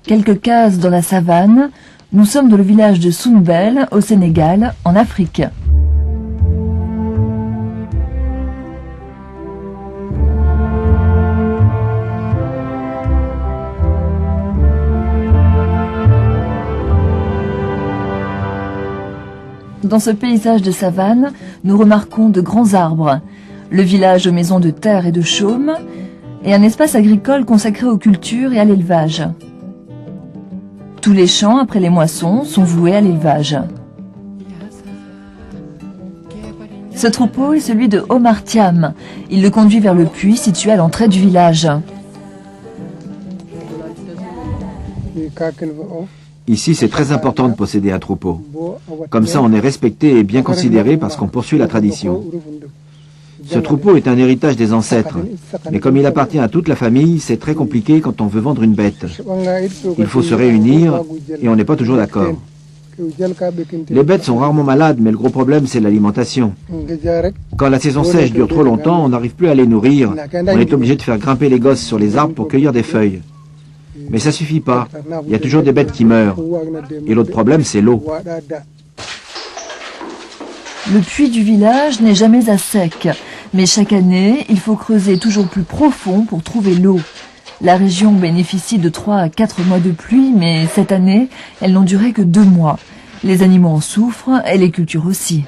Quelques cases dans la savane, nous sommes dans le village de Sounbel, au Sénégal, en Afrique. Dans ce paysage de savane, nous remarquons de grands arbres, le village aux maisons de terre et de chaume, et un espace agricole consacré aux cultures et à l'élevage. Tous les champs, après les moissons, sont voués à l'élevage. Ce troupeau est celui de Omar Thiam. Il le conduit vers le puits situé à l'entrée du village. Ici, c'est très important de posséder un troupeau. Comme ça, on est respecté et bien considéré parce qu'on poursuit la tradition. Ce troupeau est un héritage des ancêtres, mais comme il appartient à toute la famille, c'est très compliqué quand on veut vendre une bête. Il faut se réunir et on n'est pas toujours d'accord. Les bêtes sont rarement malades, mais le gros problème, c'est l'alimentation. Quand la saison sèche dure trop longtemps, on n'arrive plus à les nourrir. On est obligé de faire grimper les gosses sur les arbres pour cueillir des feuilles. Mais ça suffit pas. Il y a toujours des bêtes qui meurent. Et l'autre problème, c'est l'eau. Le puits du village n'est jamais à sec. Mais chaque année, il faut creuser toujours plus profond pour trouver l'eau. La région bénéficie de 3 à 4 mois de pluie, mais cette année, elles n'ont duré que 2 mois. Les animaux en souffrent et les cultures aussi.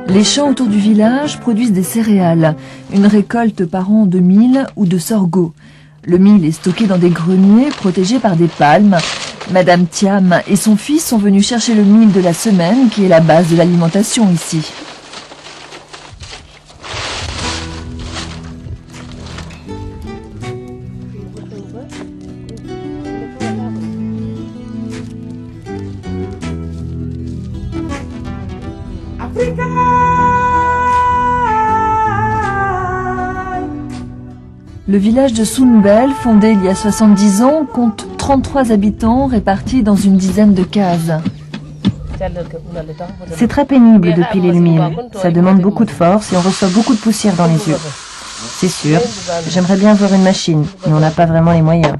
Les champs autour du village produisent des céréales, une récolte par an de mil ou de sorgho. Le mil est stocké dans des greniers protégés par des palmes. Madame Thiam et son fils sont venus chercher le mil de la semaine qui est la base de l'alimentation ici. Le village de Sounbel, fondé il y a 70 ans, compte 33 habitants répartis dans une dizaine de cases. C'est très pénible de piler le mil. Ça demande beaucoup de force et on reçoit beaucoup de poussière dans les yeux. C'est sûr, j'aimerais bien avoir une machine, mais on n'a pas vraiment les moyens.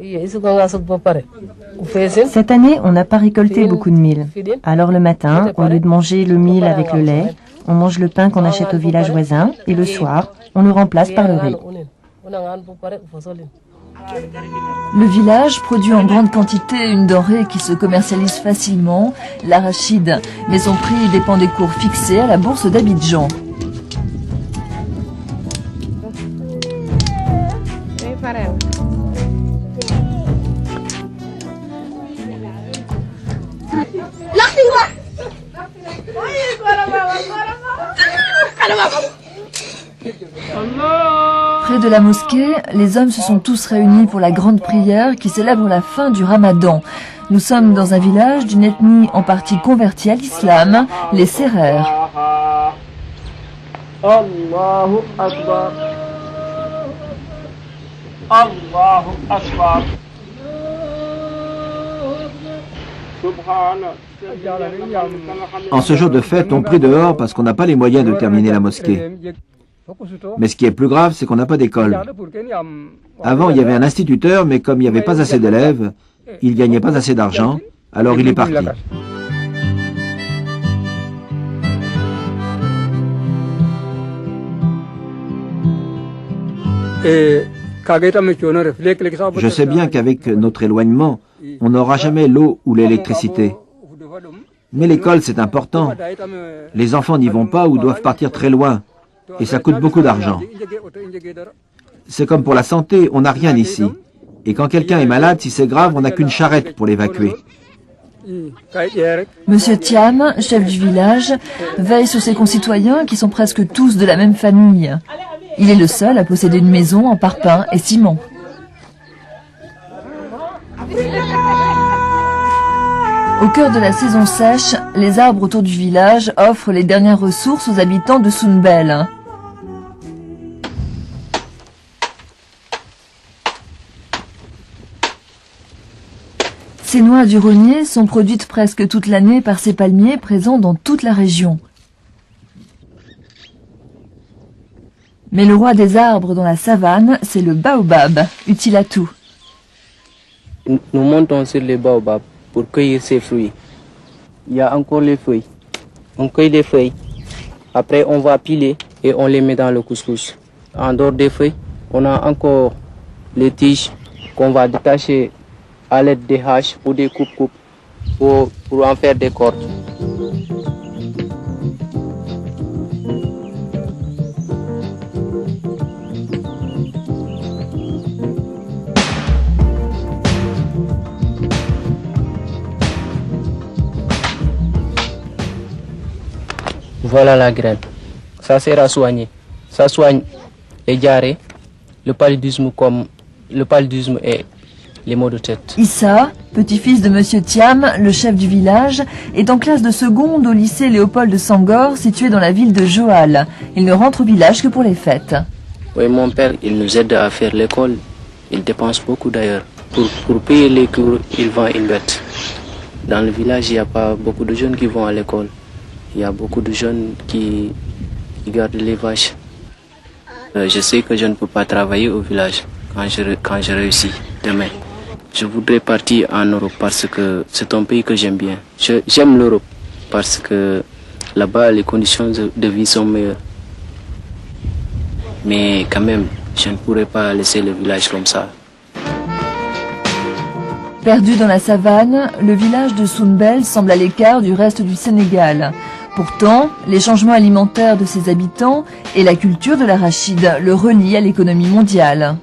Cette année, on n'a pas récolté beaucoup de mil. Alors le matin, au lieu de manger le mil avec le lait, on mange le pain qu'on achète au village voisin et le soir, on le remplace par le riz. Le village produit en grande quantité une denrée qui se commercialise facilement, l'arachide, mais son prix dépend des cours fixés à la bourse d'Abidjan. Près de la mosquée, les hommes se sont tous réunis pour la grande prière qui célèbre la fin du Ramadan. Nous sommes dans un village d'une ethnie en partie convertie à l'islam, les Sérères. Allahu Akbar. Allahu Akbar. En ce jour de fête, on prie dehors parce qu'on n'a pas les moyens de terminer la mosquée. Mais ce qui est plus grave, c'est qu'on n'a pas d'école. Avant, il y avait un instituteur, mais comme il n'y avait pas assez d'élèves, il ne gagnait pas assez d'argent, alors il est parti. Je sais bien qu'avec notre éloignement, on n'aura jamais l'eau ou l'électricité. Mais l'école, c'est important. Les enfants n'y vont pas ou doivent partir très loin. Et ça coûte beaucoup d'argent. C'est comme pour la santé, on n'a rien ici. Et quand quelqu'un est malade, si c'est grave, on n'a qu'une charrette pour l'évacuer. Monsieur Thiam, chef du village, veille sur ses concitoyens qui sont presque tous de la même famille. Il est le seul à posséder une maison en parpaing et ciment. Au cœur de la saison sèche, les arbres autour du village offrent les dernières ressources aux habitants de Sounbel. Ces noix du rognier sont produites presque toute l'année par ces palmiers présents dans toute la région. Mais le roi des arbres dans la savane, c'est le baobab, utile à tout. Nous montons sur les baobabs pour cueillir ces fruits. Il y a encore les feuilles. On cueille les feuilles. Après, on va piler et on les met dans le couscous. En dehors des feuilles, on a encore les tiges qu'on va détacher à l'aide des haches ou des coupes-coupes pour en faire des cordes. Voilà la graine. Ça sert à soigner. Ça soigne les diarrhées, le paludisme et les maux de tête. Issa, petit-fils de Monsieur Thiam, le chef du village, est en classe de seconde au lycée Léopold de Senghor, situé dans la ville de Joal. Il ne rentre au village que pour les fêtes. Oui, mon père, il nous aide à faire l'école. Il dépense beaucoup d'ailleurs. Pour payer les cours, il vend une bête. Dans le village, il n'y a pas beaucoup de jeunes qui vont à l'école. Il y a beaucoup de jeunes qui gardent les vaches. Je sais que je ne peux pas travailler au village quand je réussis demain. Je voudrais partir en Europe parce que c'est un pays que j'aime bien. J'aime l'Europe parce que là-bas, les conditions de vie sont meilleures. Mais quand même, je ne pourrais pas laisser le village comme ça. Perdu dans la savane, le village de Sounbel semble à l'écart du reste du Sénégal. Pourtant, les changements alimentaires de ses habitants et la culture de l'arachide le relient à l'économie mondiale.